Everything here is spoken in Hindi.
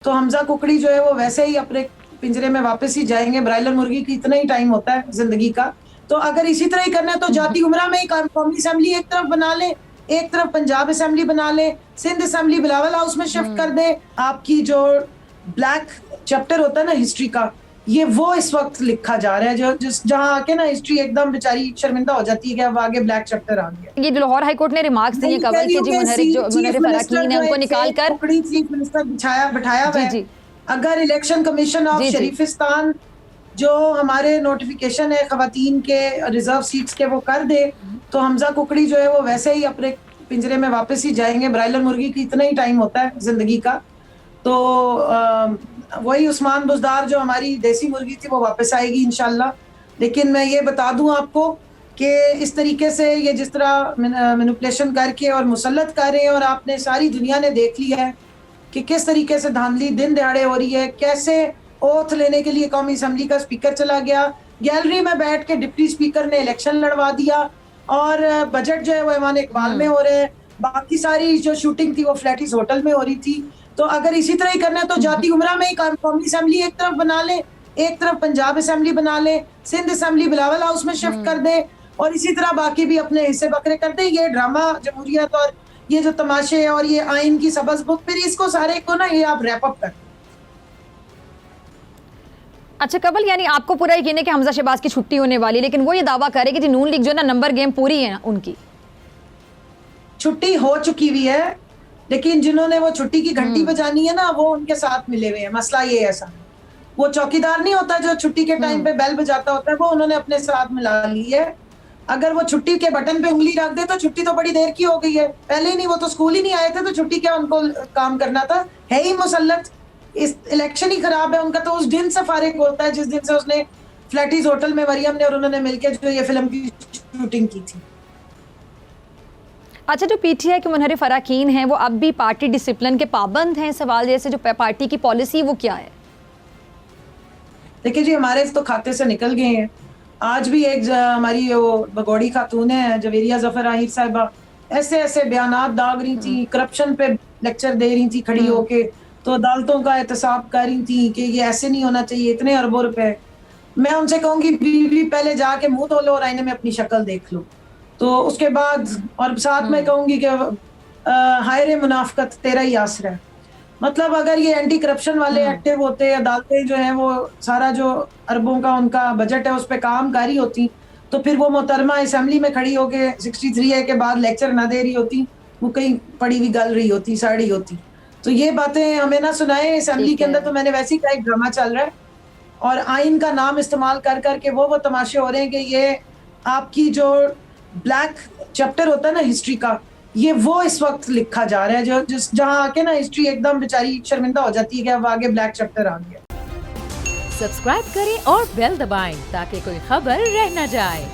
तो हमजा कुकड़ी जो है वो वैसे ही अपने पिंजरे में वापस ही जाएंगे। ब्रायलर मुर्गी की इतना ही टाइम होता है जिंदगी का। तो अगर इसी तरह ही करना है तो जाती उमरा में ही कौमी असेंबली एक तरफ बना ले, एक तरफ पंजाब असेंबली बना ले, सिंध असेंबली बिलावल हाउस में शिफ्ट कर दे। आपकी जो ब्लैक चैप्टर होता है ना हिस्ट्री का, ये वो इस वक्त लिखा जा रहा है जो जिस जहां आके ना हिस्ट्री एकदम बेचारी शर्मिंदा हो जाती है कि अब आगे ब्लैक चैप्टर आ गया। ये लाहौर हाईकोर्ट ने रिमार्क्स दिए कबल के जी मुनहरिफ अराकीन है उनको निकाल कर चीफ मिनिस्टर बिठाया हुआ है। अगर इलेक्शन कमीशन ऑफ शरीफिस्तान जो हमारे नोटिफिकेशन है खवातीन के रिजर्व सीट्स के वो कर दे तो हमजा कुकड़ी जो है वो वैसे ही अपने पिंजरे में वापस ही जाएंगे। ब्रायलर मुर्गी की इतना ही टाइम होता है जिंदगी का। तो वही उस्मान बुजदार जो हमारी देसी मुर्गी थी वो वापस आएगी इंशाल्लाह। लेकिन मैं ये बता दूं आपको कि इस तरीके से ये जिस तरह मैनिपुलेशन करके और मुसल्लत कर रहे हैं और आपने सारी दुनिया ने देख लिया है कि किस तरीके से धांधली दिन दिहाड़े हो रही है। कैसे ओथ लेने के लिए कौमी असेंबली का स्पीकर चला गया, गैलरी में बैठ के डिप्टी स्पीकर ने इलेक्शन लड़वा दिया और बजट जो है वो ईमान इकबाल में हो रहे हैं। बाकी सारी जो शूटिंग थी वो फ्लैटिस होटल में हो रही थी। तो अगर इसी तरह ही करना है तो जाती उमरा में ही कौमी असेंबली एक तरफ बना ले, एक तरफ पंजाब असेंबली बना ले, सिंध असेंबली बिलावल हाउस में शिफ्ट कर दे और इसी तरह बाकी भी अपने हिस्से बकरे कर दे। ये ड्रामा जमहूरियत और ये जो तमाशे और ये आइन की सबज बुक, फिर इसको सारे को ना ये आप रैप अप कर। अच्छा कबल, यानी आपको पूरा यकीन है कि हमजा शहबाज की छुट्टी होने वाली, लेकिन वो ये दावा करे कि नून लीग जो ना नंबर गेम पूरी है उनकी छुट्टी हो चुकी हुई है, लेकिन जिन्होंने वो छुट्टी की घंटी बजानी है ना वो उनके साथ मिले हुए हैं। मसला ये ऐसा वो चौकीदार नहीं होता जो छुट्टी के टाइम पे बेल बजाता होता है, वो उन्होंने अपने साथ मिला ली है। अगर वो छुट्टी के बटन पे उंगली रख दे तो छुट्टी तो बड़ी देर की हो गई है। पहले ही नहीं, वो तो स्कूल ही नहीं आए थे तो छुट्टी क्या उनको काम करना था। है ही मुसल्लत, इस इलेक्शन ही खराब है उनका। तो उस दिन से फारिग होता है जिस दिन से उसने फ्लैटिस होटल में मरियम ने और उन्होंने मिलकर जो ये फिल्म की शूटिंग की थी। अच्छा, जो पीटीआई के मुनहरिफ अराकीन हैं वो अब भी पार्टी डिसिप्लिन के पाबंद हैं? सवाल जैसे जो पार्टी की पॉलिसी वो क्या है? देखिए जी, हमारे तो खाते से निकल गए हैं। आज भी एक हमारी वो बगौड़ी खातून है जवेरिया जफर आहिर साहिबा, ऐसे ऐसे बयानात दाग रही थी, करप्शन पे लेक्चर दे रही थी खड़ी होके, तो अदालतों का एहतसाब कर रही थी कि ये ऐसे नहीं होना चाहिए, इतने अरबों रुपए। मैं उनसे कहूंगी बीवी पहले जाके मुंह धो लो और आईने में अपनी शक्ल देख लो, तो उसके बाद। और साथ में कहूंगी कि हायरे मुनाफकत तेरा ही आसरा है। मतलब अगर ये एंटी करप्शन वाले एक्टिव होते, अदालतें जो है वो सारा जो अरबों का उनका बजट है उस पर काम कर रही होती, तो फिर वो मोहतरमा असेंबली में खड़ी होके 63A के बाद लेक्चर ना दे रही होती, वो कहीं पड़ी हुई गल रही होती, सड़ी होती। तो ये बातें हमें ना सुनाए असेंबली के अंदर। तो मैंने वैसे ही का एक ड्रामा चल रहा है और आइन का नाम इस्तेमाल कर करके वो तमाशे हो रहे हैं कि ये आपकी जो ब्लैक चैप्टर होता है ना हिस्ट्री का, ये वो इस वक्त लिखा जा रहा है जो जिस जहां आके ना हिस्ट्री एकदम बेचारी शर्मिंदा हो जाती है कि अब आगे ब्लैक चैप्टर आ गया। सब्सक्राइब करें और बेल दबाएं ताकि कोई खबर रह न जाए।